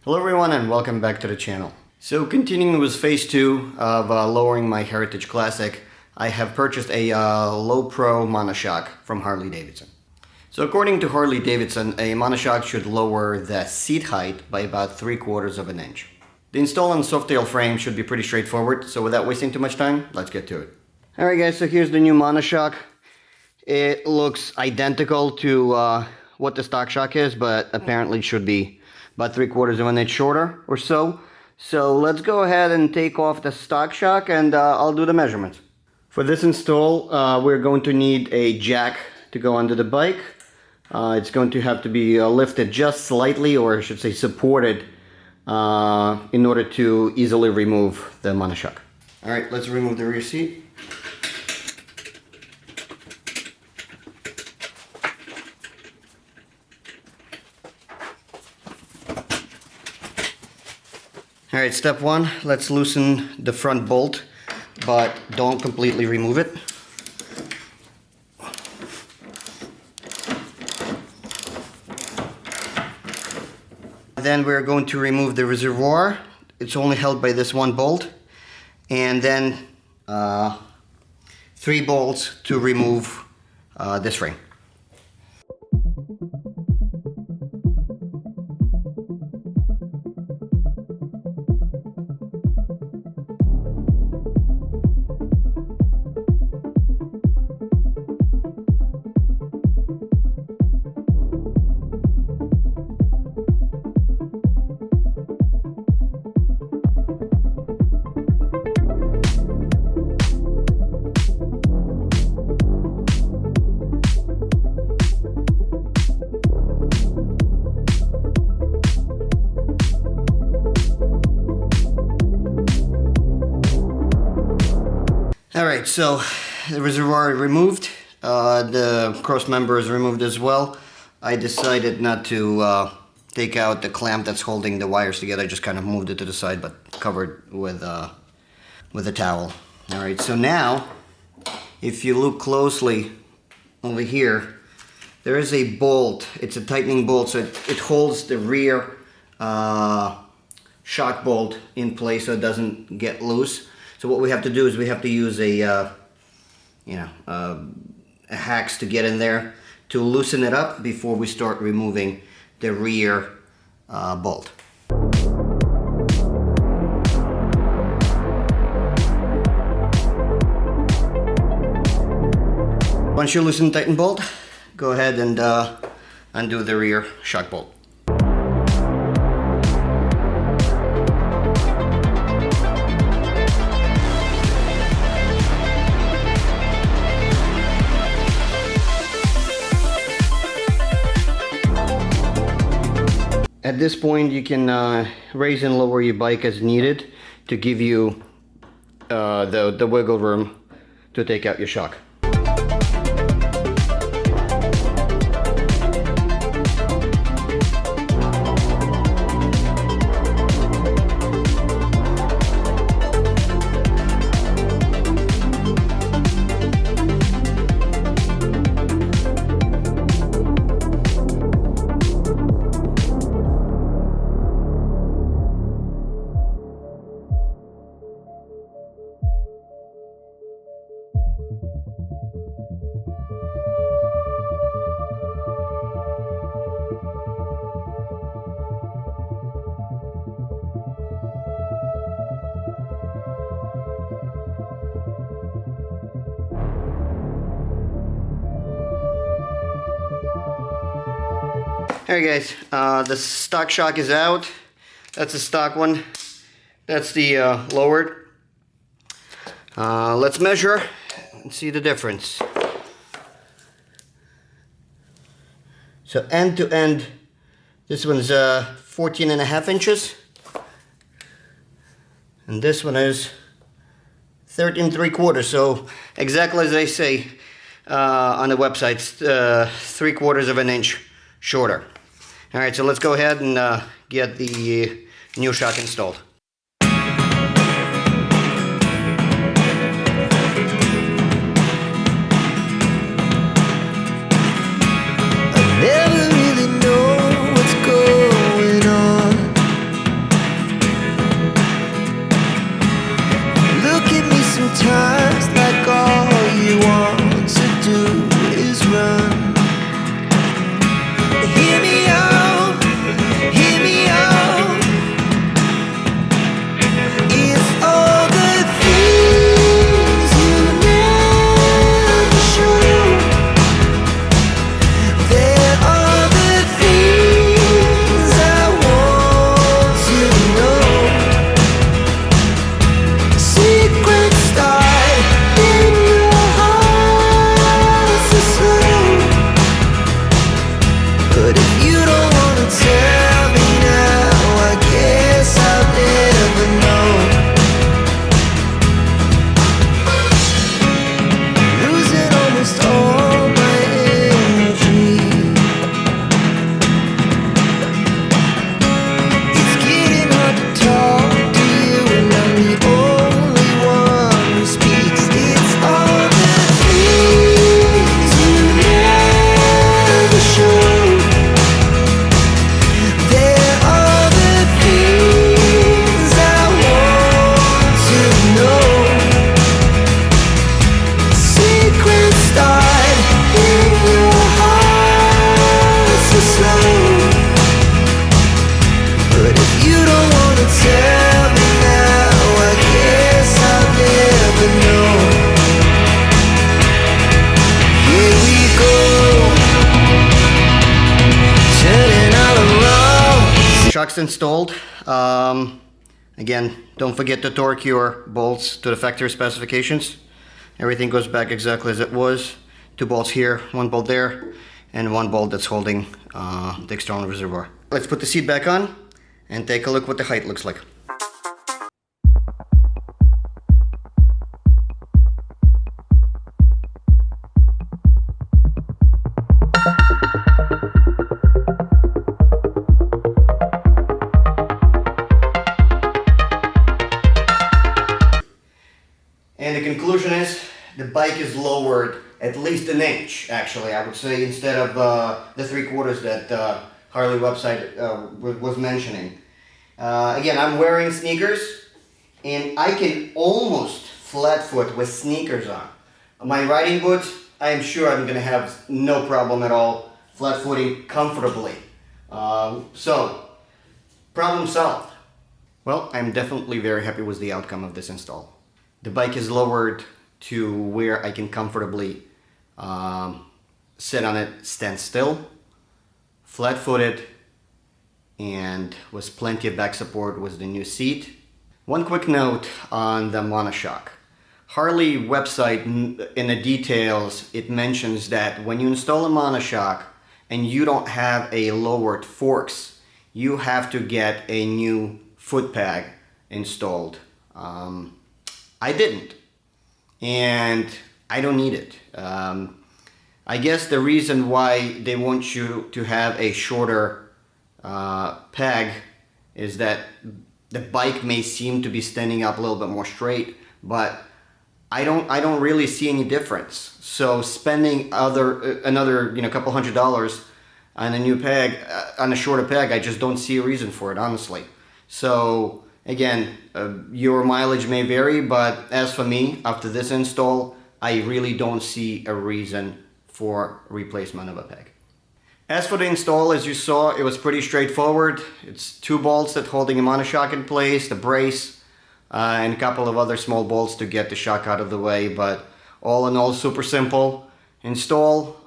Hello everyone and welcome back to the channel. So continuing with phase 2 of lowering my Heritage Classic, I have purchased a low pro monoshock from Harley Davidson. So according to Harley Davidson, a monoshock should lower the seat height by about 3/4 of an inch. The install on the softail frame should be pretty straightforward, so without wasting too much time, let's get to it. Alright guys, so here's the new monoshock. It looks identical to what the stock shock is, but apparently it should be about 3/4 of an inch shorter or so. So let's go ahead and take off the stock shock and I'll do the measurements. For this install, we're going to need a jack to go under the bike. It's going to have to be lifted just slightly, or I should say supported, in order to easily remove the monoshock. Alright, let's remove the rear seat. Alright, step 1, let's loosen the front bolt, but don't completely remove it. Then we're going to remove the reservoir. It's only held by this one bolt. And then 3 bolts to remove this ring. Alright, so the reservoir removed, the cross member is removed as well. I decided not to take out the clamp that's holding the wires together. I just kind of moved it to the side, but covered with a towel. Alright, so now, if you look closely over here, there is a bolt. It's a tightening bolt, so it holds the rear shock bolt in place so it doesn't get loose. So what we have to do is we have to use a hacks to get in there to loosen it up before we start removing the rear bolt. Once you loosen the tighten bolt, go ahead and undo the rear shock bolt. At this point, you can raise and lower your bike as needed to give you the wiggle room to take out your shock. Alright guys, the stock shock is out. That's the stock one. That's the lowered. Let's measure and see the difference. So end to end, this one's 14.5 inches. And this one is 13.75. So exactly as they say on the website, 3/4 of an inch shorter. Alright, so let's go ahead and get the new shock installed. I never really know what's going on. shock's installed. Again, don't forget to torque your bolts to the factory specifications. Everything goes back exactly as it was. 2 bolts here, 1 bolt there, and 1 bolt that's holding the external reservoir. Let's put the seat back on and take a look what the height looks like. And the conclusion is the bike is lowered at least an inch, actually, I would say, instead of the 3/4 that Harley website was mentioning. Again, I'm wearing sneakers, and I can almost flat foot with sneakers on. My riding boots, I am sure I'm going to have no problem at all flat footing comfortably. So, problem solved. Well, I'm definitely very happy with the outcome of this install. The bike is lowered to where I can comfortably sit on it, stand still, flat-footed, and with plenty of back support with the new seat. One quick note on the monoshock. Harley website, in the details, it mentions that when you install a monoshock and you don't have a lowered forks, you have to get a new foot peg installed. I didn't, and I don't need it. I guess the reason why they want you to have a shorter peg is that the bike may seem to be standing up a little bit more straight, but I don't really see any difference. So spending another couple $100 on a new peg, on a shorter peg, I just don't see a reason for it, honestly. So again, your mileage may vary, but as for me, after this install, I really don't see a reason for replacement of a peg. As for the install, as you saw, it was pretty straightforward. It's 2 bolts that holding a monoshock in place, the brace, and a couple of other small bolts to get the shock out of the way, but all in all, super simple install.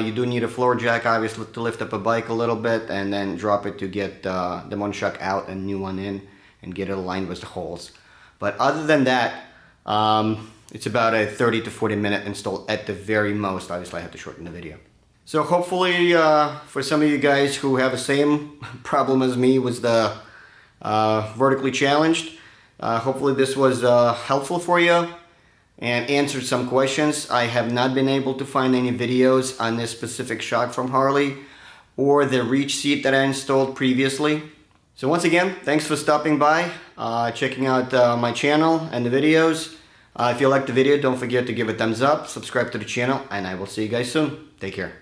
You do need a floor jack, obviously, to lift up a bike a little bit, and then drop it to get the monoshock out and new one in, and get it aligned with the holes. But other than that, it's about a 30 to 40 minute install at the very most. Obviously, I have to shorten the video. So hopefully, for some of you guys who have the same problem as me with the vertically challenged, hopefully this was helpful for you and answered some questions. I have not been able to find any videos on this specific shock from Harley or the reach seat that I installed previously. So once again, thanks for stopping by, checking out my channel and the videos. If you liked the video, don't forget to give it a thumbs up, subscribe to the channel, and I will see you guys soon. Take care.